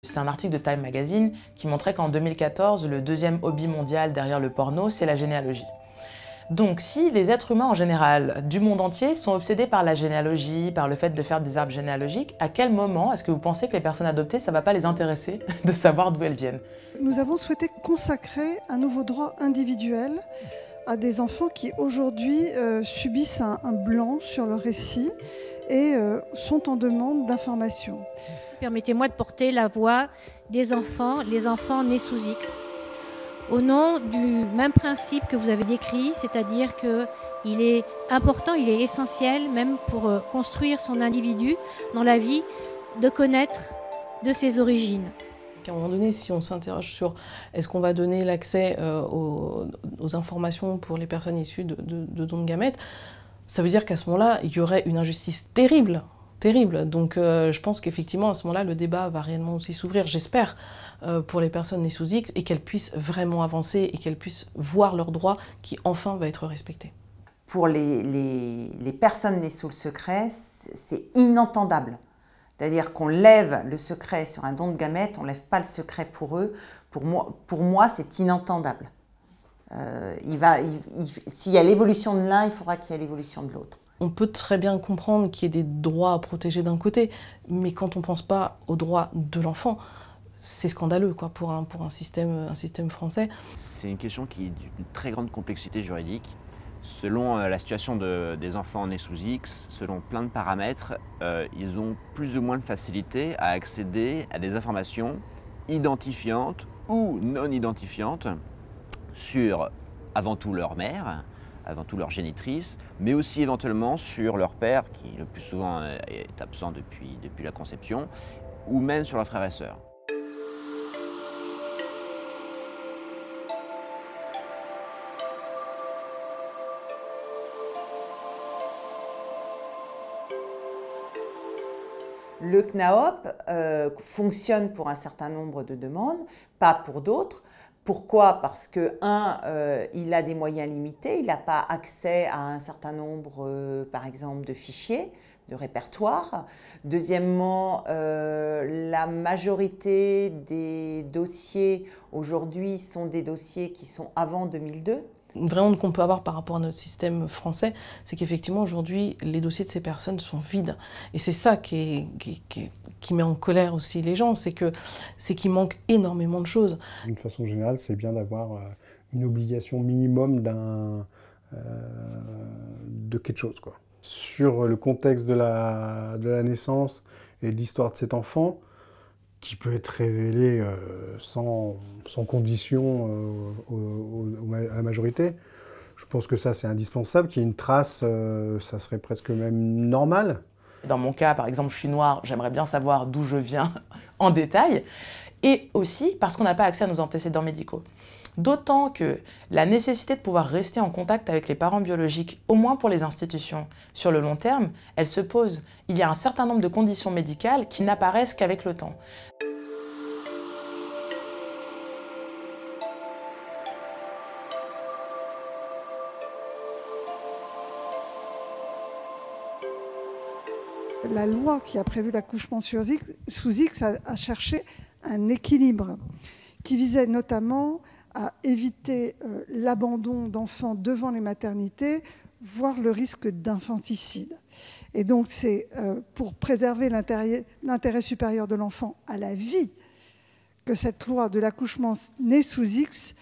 C'est un article de Time Magazine qui montrait qu'en 2014, le deuxième hobby mondial derrière le porno, c'est la généalogie. Donc si les êtres humains en général, du monde entier, sont obsédés par la généalogie, par le fait de faire des arbres généalogiques, à quel moment est-ce que vous pensez que les personnes adoptées, ça ne va pas les intéresser de savoir d'où elles viennent? Nous avons souhaité consacrer un nouveau droit individuel à des enfants qui aujourd'hui subissent un blanc sur leur récit et sont en demande d'informations. Permettez-moi de porter la voix des enfants, les enfants nés sous X. Au nom du même principe que vous avez décrit, c'est-à-dire qu'il est important, il est essentiel, même pour construire son individu dans la vie, de connaître de ses origines. À un moment donné, si on s'interroge sur est-ce qu'on va donner l'accès aux informations pour les personnes issues de dons de gamètes, ça veut dire qu'à ce moment-là, il y aurait une injustice terrible. Terrible. Donc je pense qu'effectivement, à ce moment-là, le débat va réellement aussi s'ouvrir, j'espère, pour les personnes nées sous X, et qu'elles puissent vraiment avancer et qu'elles puissent voir leurs droits qui enfin va être respectés. Pour les personnes nées sous le secret, c'est inentendable. C'est-à-dire qu'on lève le secret sur un don de gamètes, on ne lève pas le secret pour eux. Pour moi c'est inentendable. S'il y a l'évolution de l'un, il faudra qu'il y ait l'évolution de l'autre. On peut très bien comprendre qu'il y ait des droits à protéger d'un côté, mais quand on ne pense pas aux droits de l'enfant, c'est scandaleux quoi, pour un système français. C'est une question qui est d'une très grande complexité juridique. Selon la situation des enfants nés sous X, selon plein de paramètres, ils ont plus ou moins de facilité à accéder à des informations identifiantes ou non identifiantes sur, avant tout, leur mère, avant tout leur génitrice, mais aussi éventuellement sur leur père, qui le plus souvent est absent depuis la conception, ou même sur leurs frères et sœurs. Le CNAOP fonctionne pour un certain nombre de demandes, pas pour d'autres. Pourquoi? Parce que, il a des moyens limités, il n'a pas accès à un certain nombre, par exemple, de fichiers, de répertoires. Deuxièmement, la majorité des dossiers aujourd'hui sont des dossiers qui sont avant 2002. Une vraie honte qu'on peut avoir par rapport à notre système français, c'est qu'effectivement aujourd'hui, les dossiers de ces personnes sont vides. Et c'est ça qui met en colère aussi les gens, c'est qu'il manque énormément de choses. D'une façon générale, c'est bien d'avoir une obligation minimum de quelque chose, quoi. Sur le contexte de la naissance et de l'histoire de cet enfant, qui peut être révélé sans condition à la majorité. Je pense que ça, c'est indispensable, qu'il y ait une trace, ça serait presque même normal. Dans mon cas, par exemple, je suis noire, j'aimerais bien savoir d'où je viens en détail, et aussi parce qu'on n'a pas accès à nos antécédents médicaux. D'autant que la nécessité de pouvoir rester en contact avec les parents biologiques, au moins pour les institutions, sur le long terme, elle se pose. Il y a un certain nombre de conditions médicales qui n'apparaissent qu'avec le temps. La loi qui a prévu l'accouchement sous X a cherché un équilibre qui visait notamment à éviter l'abandon d'enfants devant les maternités, voire le risque d'infanticide. Et donc c'est pour préserver l'intérêt supérieur de l'enfant à la vie que cette loi de l'accouchement né sous X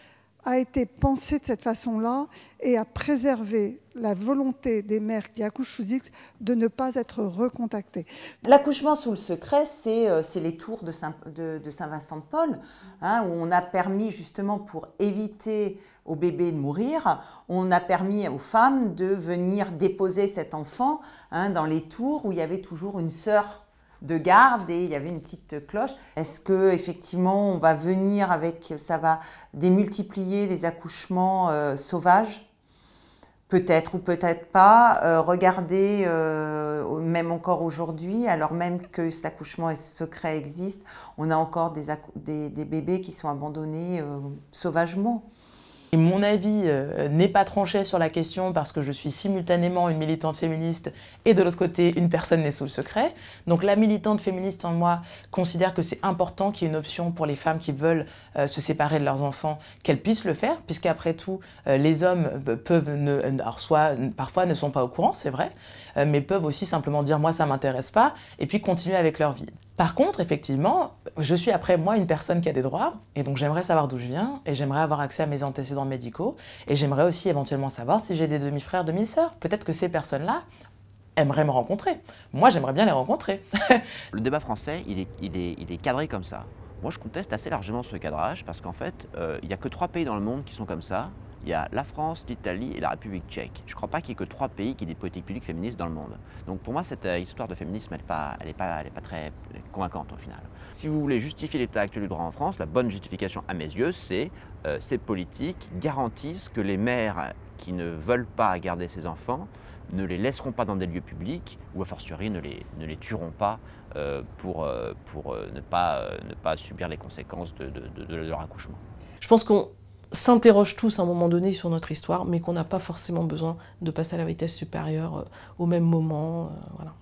a été pensée de cette façon-là et a préservé la volonté des mères qui accouchent sous X de ne pas être recontactées. L'accouchement sous le secret, c'est les tours de Saint-Vincent-de-Paul, hein, où on a permis justement, pour éviter aux bébés de mourir, on a permis aux femmes de venir déposer cet enfant dans les tours où il y avait toujours une sœur de garde et il y avait une petite cloche. Est-ce que effectivement on va venir ça va démultiplier les accouchements sauvages? Peut-être ou peut-être pas. Regardez, même encore aujourd'hui, alors même que cet accouchement secret existe, on a encore des bébés qui sont abandonnés sauvagement. et mon avis n'est pas tranché sur la question parce que je suis simultanément une militante féministe et de l'autre côté une personne née sous le secret. Donc la militante féministe en moi considère que c'est important qu'il y ait une option pour les femmes qui veulent se séparer de leurs enfants, qu'elles puissent le faire, puisqu'après tout, les hommes peuvent, alors soit parfois ne sont pas au courant, c'est vrai, mais peuvent aussi simplement dire « moi ça m'intéresse pas » et puis continuer avec leur vie. Par contre, effectivement, je suis après moi une personne qui a des droits, et donc j'aimerais savoir d'où je viens, et j'aimerais avoir accès à mes antécédents médicaux, et j'aimerais aussi éventuellement savoir si j'ai des demi-frères, demi-sœurs. Peut-être que ces personnes-là aimeraient me rencontrer. Moi, j'aimerais bien les rencontrer. Le débat français, il est cadré comme ça. Moi, je conteste assez largement ce cadrage, parce qu'en fait, il n'y a que 3 pays dans le monde qui sont comme ça. Il y a la France, l'Italie et la République tchèque. Je ne crois pas qu'il y ait que 3 pays qui aient des politiques publiques féministes dans le monde. Donc pour moi, cette histoire de féminisme, elle n'est pas très convaincante au final. Si vous voulez justifier l'état actuel du droit en France, la bonne justification à mes yeux, c'est ces politiques garantissent que les mères qui ne veulent pas garder ces enfants ne les laisseront pas dans des lieux publics ou a fortiori ne les tueront pas pour ne pas subir les conséquences de leur accouchement. Je pense qu'on s'interroge tous à un moment donné sur notre histoire, mais qu'on n'a pas forcément besoin de passer à la vitesse supérieure au même moment. Voilà.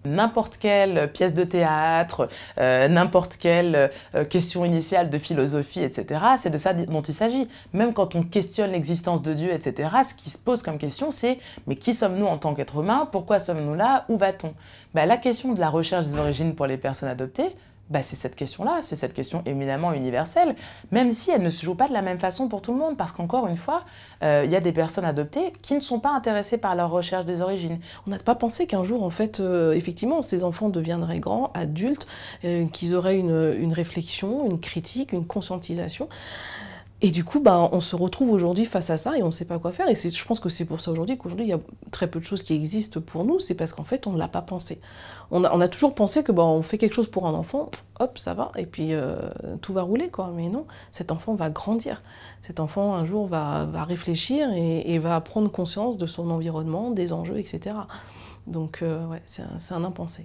N'importe quelle pièce de théâtre, n'importe quelle question initiale de philosophie, etc., c'est de ça dont il s'agit. Même quand on questionne l'existence de Dieu, etc., ce qui se pose comme question, c'est « mais qui sommes-nous en tant qu'êtres humains? Pourquoi sommes-nous là? Où va-t-on » La question de la recherche des origines pour les personnes adoptées, c'est cette question-là, c'est cette question éminemment universelle, même si elle ne se joue pas de la même façon pour tout le monde, parce qu'encore une fois, il y a des personnes adoptées qui ne sont pas intéressées par leur recherche des origines. On n'a pas pensé qu'un jour, en fait, effectivement, ces enfants deviendraient grands, adultes, qu'ils auraient une réflexion, une critique, une conscientisation. Et du coup, on se retrouve aujourd'hui face à ça et on ne sait pas quoi faire. Et je pense que c'est pour ça qu'aujourd'hui, il y a très peu de choses qui existent pour nous. C'est parce qu'en fait, on ne l'a pas pensé. On a toujours pensé que on fait quelque chose pour un enfant, hop, ça va, et puis tout va rouler, quoi. Mais non, cet enfant va grandir. Cet enfant, un jour, va réfléchir et va prendre conscience de son environnement, des enjeux, etc. Donc, ouais, c'est un impensé.